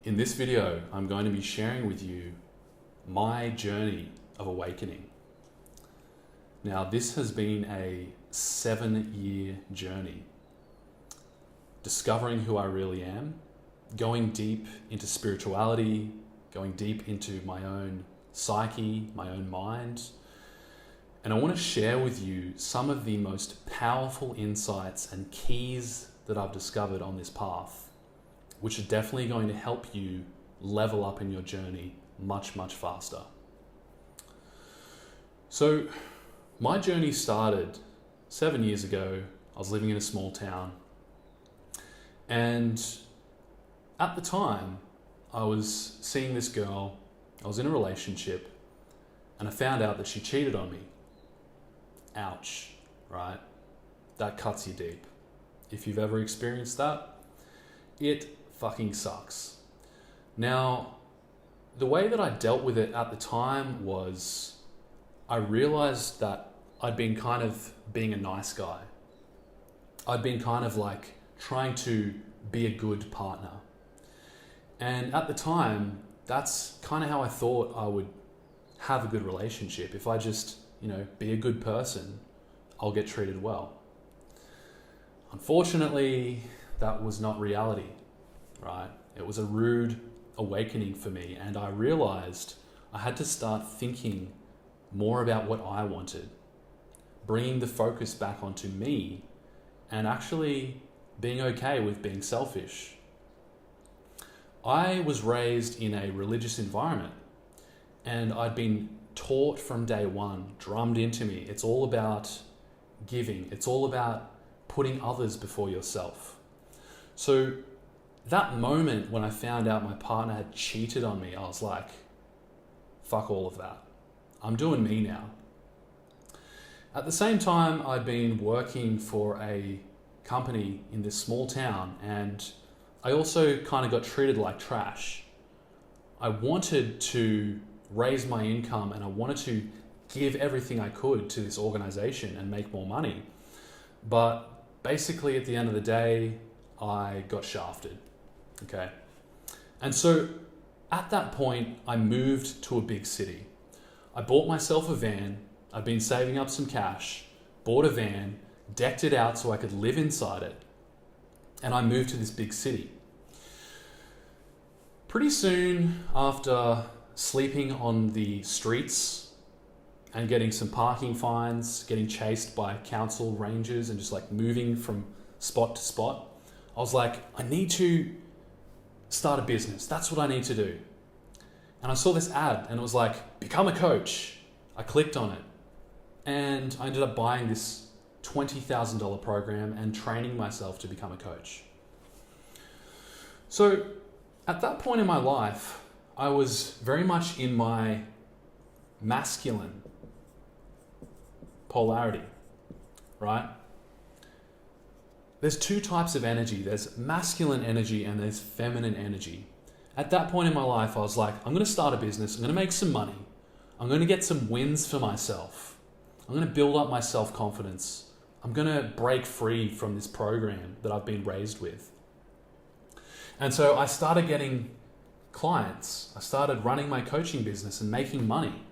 In this video, I'm going to be sharing with you my journey of awakening. Now, this has been a 7-year journey, discovering who I really am, going deep into spirituality, going deep into my own psyche, my own mind. And I want to share with you some of the most powerful insights and keys that I've discovered on this path, which are definitely going to help you level up in your journey much, much faster. So my journey started 7 years ago. I was living in a small town. And at the time, I was seeing this girl. I was in a relationship and I found out that she cheated on me. Ouch, right? That cuts you deep. If you've ever experienced that, it fucking sucks. Now, the way that I dealt with it at the time was I realized that I'd been kind of being a nice guy. I'd been kind of like trying to be a good partner. And at the time, that's kind of how I thought I would have a good relationship. If I just, be a good person, I'll get treated well. Unfortunately, that was not reality, right? It was a rude awakening for me, and I realized I had to start thinking more about what I wanted, bringing the focus back onto me, and actually being okay with being selfish. I was raised in a religious environment, and I'd been taught from day one, drummed into me, it's all about giving. It's all about putting others before yourself. So that moment when I found out my partner had cheated on me, I was like, fuck all of that. I'm doing me now. At the same time, I'd been working for a company in this small town, and I also kind of got treated like trash. I wanted to raise my income and I wanted to give everything I could to this organization and make more money. But basically at the end of the day, I got shafted. Okay. And so at that point, I moved to a big city. I bought myself a van. I'd been saving up some cash, bought a van, decked it out so I could live inside it. And I moved to this big city. Pretty soon after sleeping on the streets and getting some parking fines, getting chased by council rangers and just like moving from spot to spot, I was like, I need to start a business. That's what I need to do. And I saw this ad and it was like, become a coach. I clicked on it and I ended up buying this $20,000 program and training myself to become a coach. So at that point in my life, I was very much in my masculine polarity, right? There's two types of energy. There's masculine energy and there's feminine energy. At that point in my life, I was like, I'm going to start a business. I'm going to make some money. I'm going to get some wins for myself. I'm going to build up my self-confidence. I'm going to break free from this program that I've been raised with. And so I started getting clients. I started running my coaching business and making money.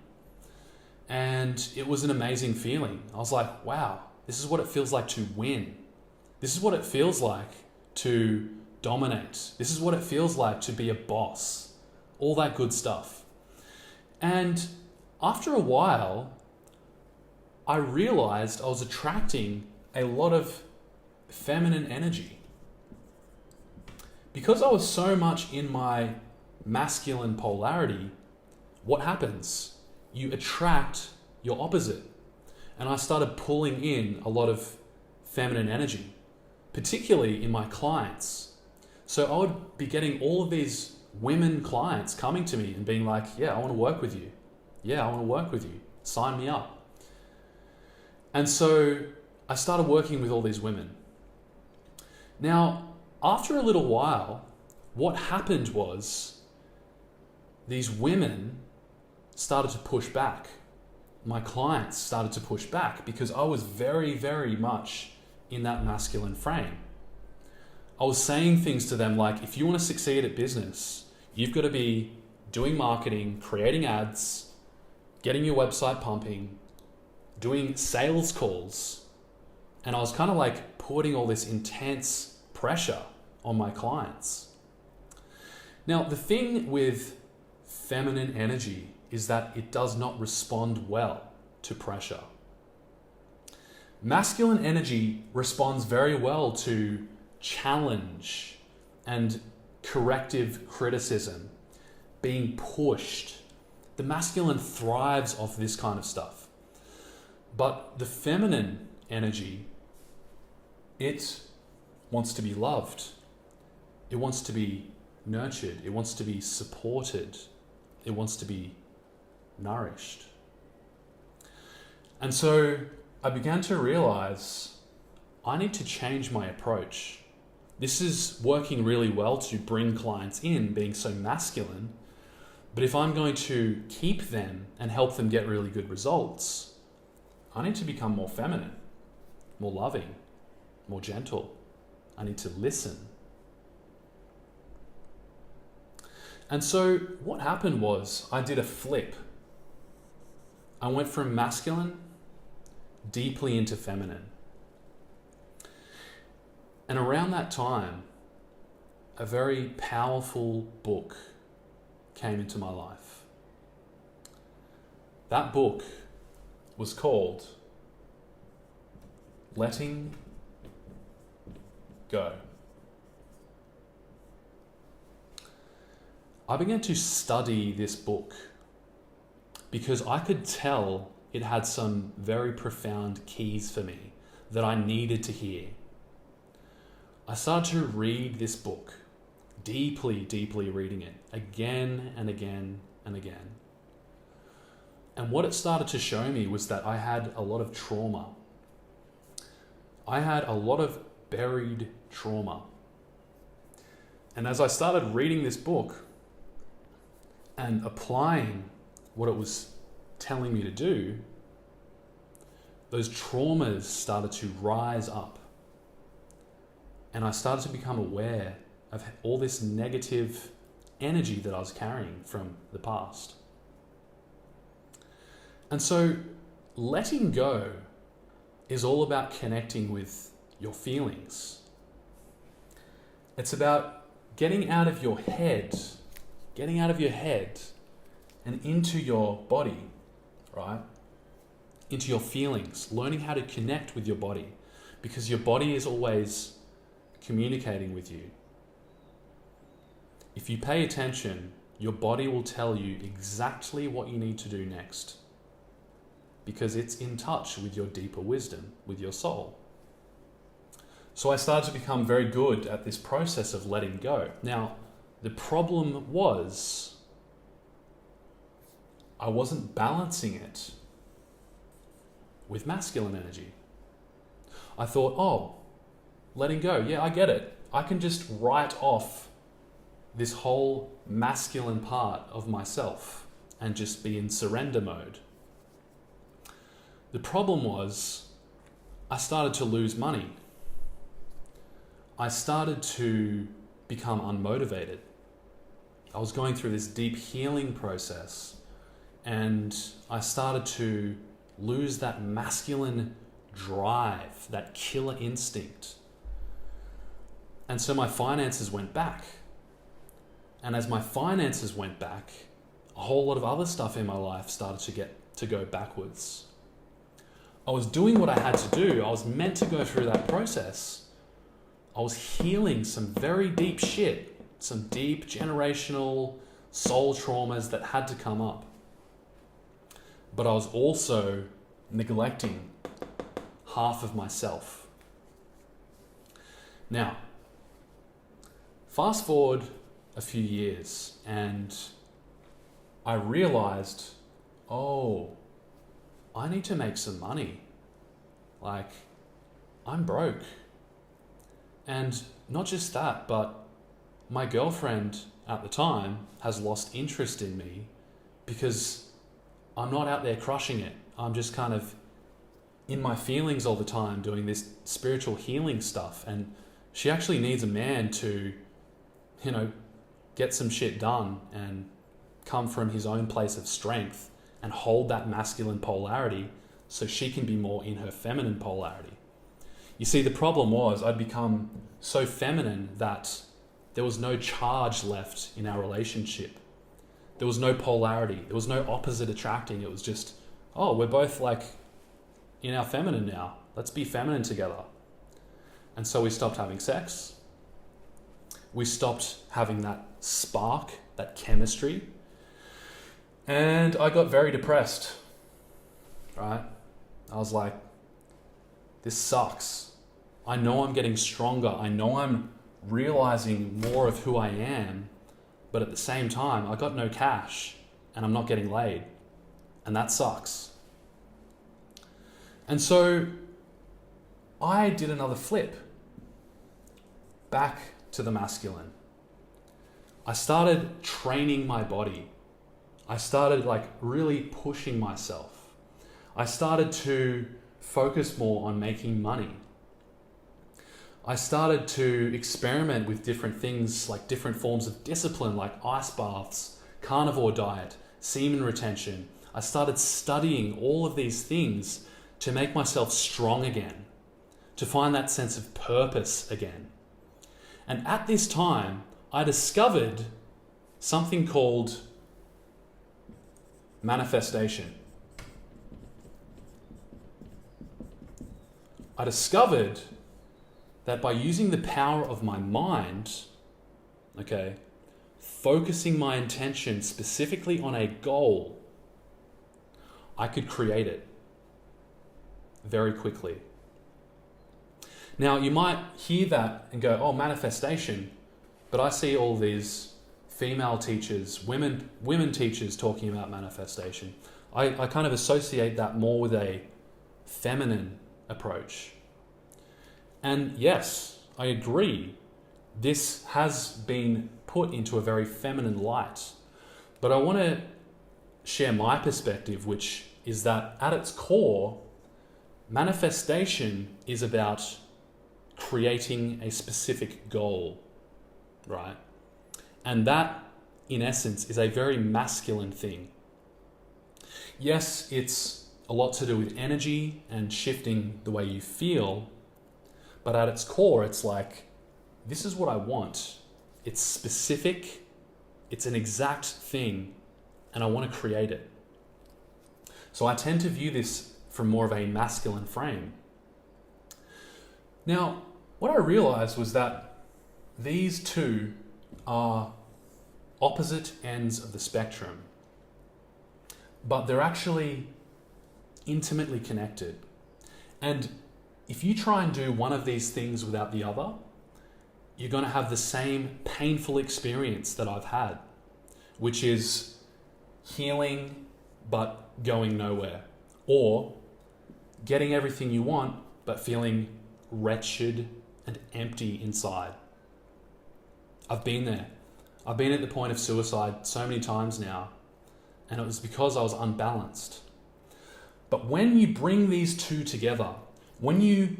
And it was an amazing feeling. I was like, wow, this is what it feels like to win. This is what it feels like to dominate. This is what it feels like to be a boss. All that good stuff. And after a while, I realized I was attracting a lot of feminine energy. Because I was so much in my masculine polarity, what happens? You attract your opposite. And I started pulling in a lot of feminine energy, particularly in my clients. So I would be getting all of these women clients coming to me and being like, yeah, I want to work with you. Yeah, I want to work with you. Sign me up. And so I started working with all these women. Now, after a little while, what happened was these women started to push back. My clients started to push back because I was very, very much in that masculine frame. I was saying things to them like, if you want to succeed at business, You've got to be doing marketing, creating ads, getting your website pumping, doing sales calls. And I was kind of like putting all this intense pressure on my clients. Now, the thing with feminine energy is that it does not respond well to pressure. Masculine energy responds very well to challenge and corrective criticism, being pushed. The masculine thrives off this kind of stuff. But the feminine energy, it wants to be loved. It wants to be nurtured. It wants to be supported. It wants to be nourished. And so I began to realize I need to change my approach. This is working really well to bring clients in, being so masculine. But if I'm going to keep them and help them get really good results, I need to become more feminine, more loving, more gentle. I need to listen. And so what happened was I did a flip. I went from masculine deeply into feminine. And around that time, a very powerful book came into my life. That book was called Letting Go. I began to study this book because I could tell it had some very profound keys for me that I needed to hear. I started to read this book, deeply reading it, again and again and again. And what it started to show me was that I had a lot of trauma. I had a lot of buried trauma. And as I started reading this book and applying what it was telling me to do, those traumas started to rise up. And I started to become aware of all this negative energy that I was carrying from the past. And so letting go is all about connecting with your feelings. It's about getting out of your head and into your body, right? Into your feelings, learning how to connect with your body, because your body is always communicating with you. If you pay attention, your body will tell you exactly what you need to do next, because it's in touch with your deeper wisdom, with your soul. So I started to become very good at this process of letting go. Now, the problem was I wasn't balancing it with masculine energy. I thought, oh, letting go, yeah, I get it. I can just write off this whole masculine part of myself and just be in surrender mode. The problem was I started to lose money. I started to become unmotivated. I was going through this deep healing process, and I started to lose that masculine drive, that killer instinct. And so my finances went back. And as my finances went back, a whole lot of other stuff in my life started to go backwards. I was doing what I had to do. I was meant to go through that process. I was healing some very deep shit, some deep generational soul traumas that had to come up. But I was also neglecting half of myself. Now, fast forward a few years and I realized, oh, I need to make some money. Like, I'm broke. And not just that, but my girlfriend at the time has lost interest in me because I'm not out there crushing it. I'm just kind of in my feelings all the time doing this spiritual healing stuff. And she actually needs a man to, get some shit done and come from his own place of strength and hold that masculine polarity so she can be more in her feminine polarity. You see, the problem was I'd become so feminine that there was no charge left in our relationship. There was no polarity. There was no opposite attracting. It was just, oh, we're both like in our feminine now. Let's be feminine together. And so we stopped having sex. We stopped having that spark, that chemistry. And I got very depressed, right? I was like, this sucks. I know I'm getting stronger. I know I'm realizing more of who I am. But at the same time, I got no cash and I'm not getting laid. And that sucks. And so I did another flip back to the masculine. I started training my body. I started like really pushing myself. I started to focus more on making money. I started to experiment with different things, like different forms of discipline, like ice baths, carnivore diet, semen retention. I started studying all of these things to make myself strong again, to find that sense of purpose again. And at this time, I discovered something called manifestation. I discovered that by using the power of my mind, okay, focusing my intention specifically on a goal, I could create it very quickly. Now, you might hear that and go, oh, manifestation, but I see all these female teachers, women teachers talking about manifestation. I kind of associate that more with a feminine approach. And yes, I agree, this has been put into a very feminine light. But I want to share my perspective, which is that at its core, manifestation is about creating a specific goal, right? And that, in essence, is a very masculine thing. Yes, it's a lot to do with energy and shifting the way you feel, but at its core, it's like, this is what I want. It's specific, it's an exact thing, and I want to create it. So I tend to view this from more of a masculine frame. Now, what I realized was that these two are opposite ends of the spectrum, but they're actually intimately connected. And if you try and do one of these things without the other, you're going to have the same painful experience that I've had, which is healing but going nowhere, or getting everything you want but feeling wretched and empty inside. I've been there. I've been at the point of suicide so many times now, and it was because I was unbalanced. But when you bring these two together, when you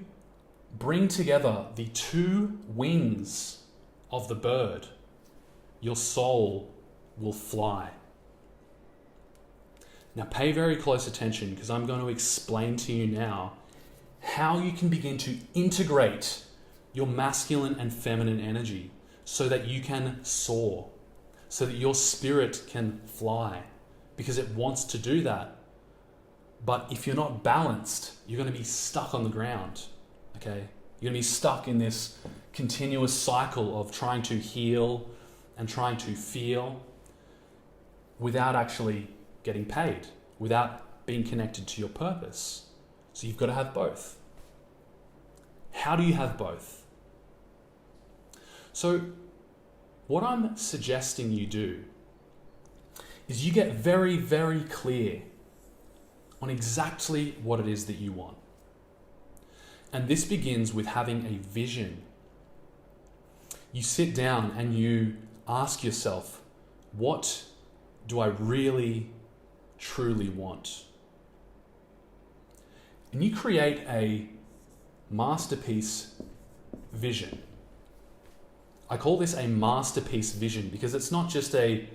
bring together the two wings of the bird, your soul will fly. Now pay very close attention, because I'm going to explain to you now how you can begin to integrate your masculine and feminine energy so that you can soar, so that your spirit can fly, because it wants to do that. But if you're not balanced, you're going to be stuck on the ground, okay? You're going to be stuck in this continuous cycle of trying to heal and trying to feel without actually getting paid, without being connected to your purpose. So you've got to have both. How do you have both? So what I'm suggesting you do is you get very, very clear on exactly what it is that you want. And this begins with having a vision. You sit down and you ask yourself, what do I really, truly want? And you create a masterpiece vision. I call this a masterpiece vision because it's not just a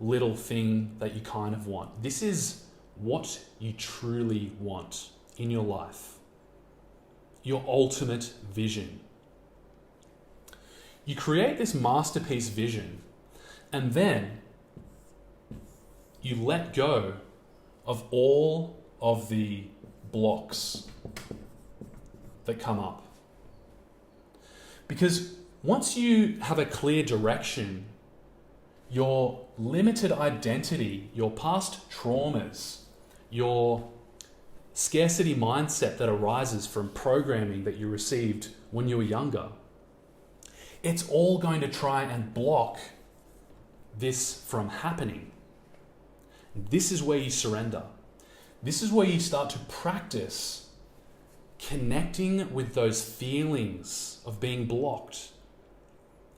little thing that you kind of want. This is what you truly want in your life. Your ultimate vision. You create this masterpiece vision and then you let go of all of the blocks that come up. Because once you have a clear direction, your limited identity, your past traumas, your scarcity mindset that arises from programming that you received when you were younger, it's all going to try and block this from happening. This is where you surrender. This is where you start to practice connecting with those feelings of being blocked,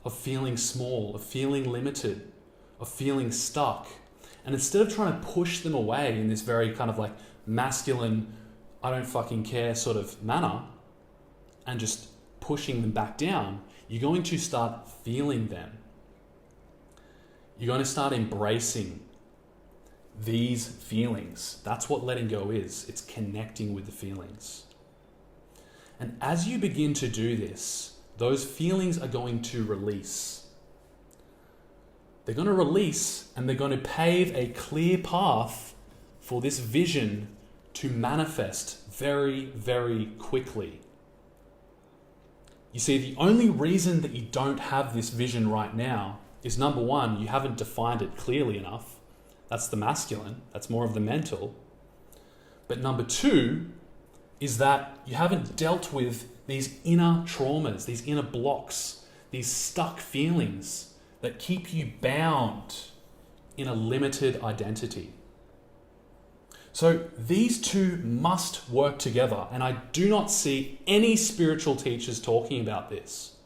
of feeling small, of feeling limited, of feeling stuck. And instead of trying to push them away in this very kind of like masculine, I don't fucking care sort of manner, and just pushing them back down, you're going to start feeling them. You're going to start embracing these feelings. That's what letting go is. It's connecting with the feelings. And as you begin to do this, those feelings are going to release. They're going to release and they're going to pave a clear path for this vision to manifest very, very quickly. You see, the only reason that you don't have this vision right now is, number one, you haven't defined it clearly enough. That's the masculine. That's more of the mental. But number two is that you haven't dealt with these inner traumas, these inner blocks, these stuck feelings that keep you bound in a limited identity. So these two must work together, and I do not see any spiritual teachers talking about this.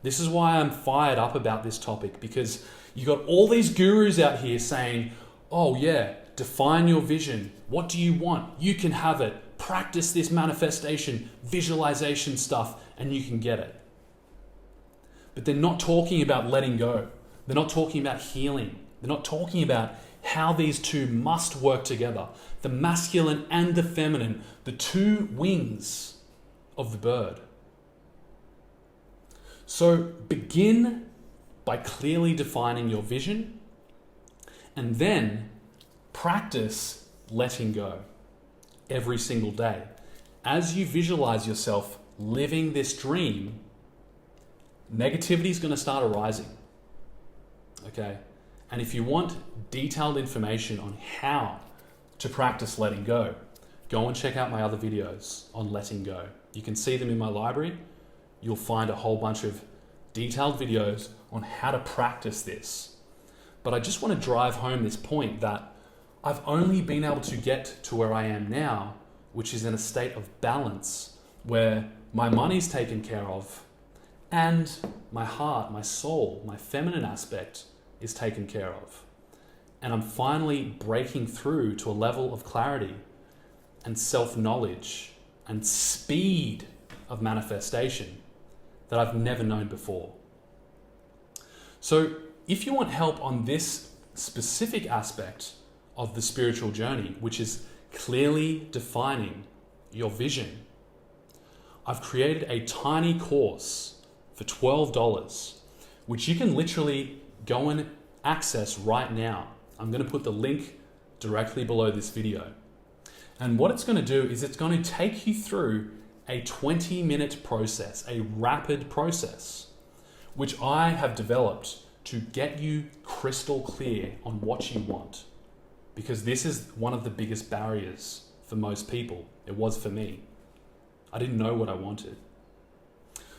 This is why I'm fired up about this topic, because you got all these gurus out here saying, oh yeah, define your vision. What do you want? You can have it. Practice this manifestation, visualization stuff, and you can get it. But they're not talking about letting go. They're not talking about healing. They're not talking about how these two must work together. The masculine and the feminine, the two wings of the bird. So begin by clearly defining your vision, and then practice letting go every single day. As you visualize yourself living this dream, negativity is going to start arising. Okay? And if you want detailed information on how to practice letting go, go and check out my other videos on letting go. You can see them in my library. You'll find a whole bunch of detailed videos on how to practice this. But I just want to drive home this point that I've only been able to get to where I am now, which is in a state of balance, where my money's taken care of and my heart, my soul, my feminine aspect is taken care of. And I'm finally breaking through to a level of clarity and self-knowledge and speed of manifestation that I've never known before. So if you want help on this specific aspect of the spiritual journey, which is clearly defining your vision, I've created a tiny course for $12, which you can literally go and access right now. I'm going to put the link directly below this video. And what it's going to do is it's going to take you through a 20-minute process, a rapid process, which I have developed to get you crystal clear on what you want. Because this is one of the biggest barriers for most people. It was for me. I didn't know what I wanted.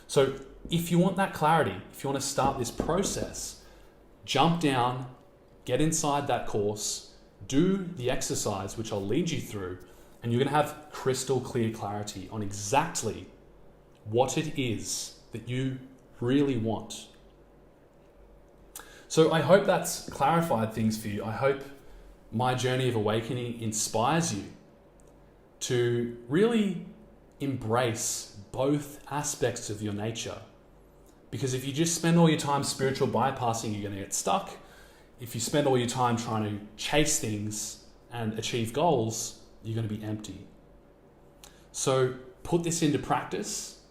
So if you want that clarity, if you want to start this process, jump down, get inside that course, do the exercise, which I'll lead you through, and you're going to have crystal clear clarity on exactly what it is that you really want. So I hope that's clarified things for you. I hope my journey of awakening inspires you to really embrace both aspects of your nature, Because if you just spend all your time spiritual bypassing, you're going to get stuck. If you spend all your time trying to chase things and achieve goals, you're going to be empty. So put this into practice.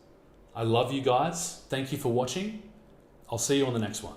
I love you guys. Thank you for watching. I'll see you on the next one.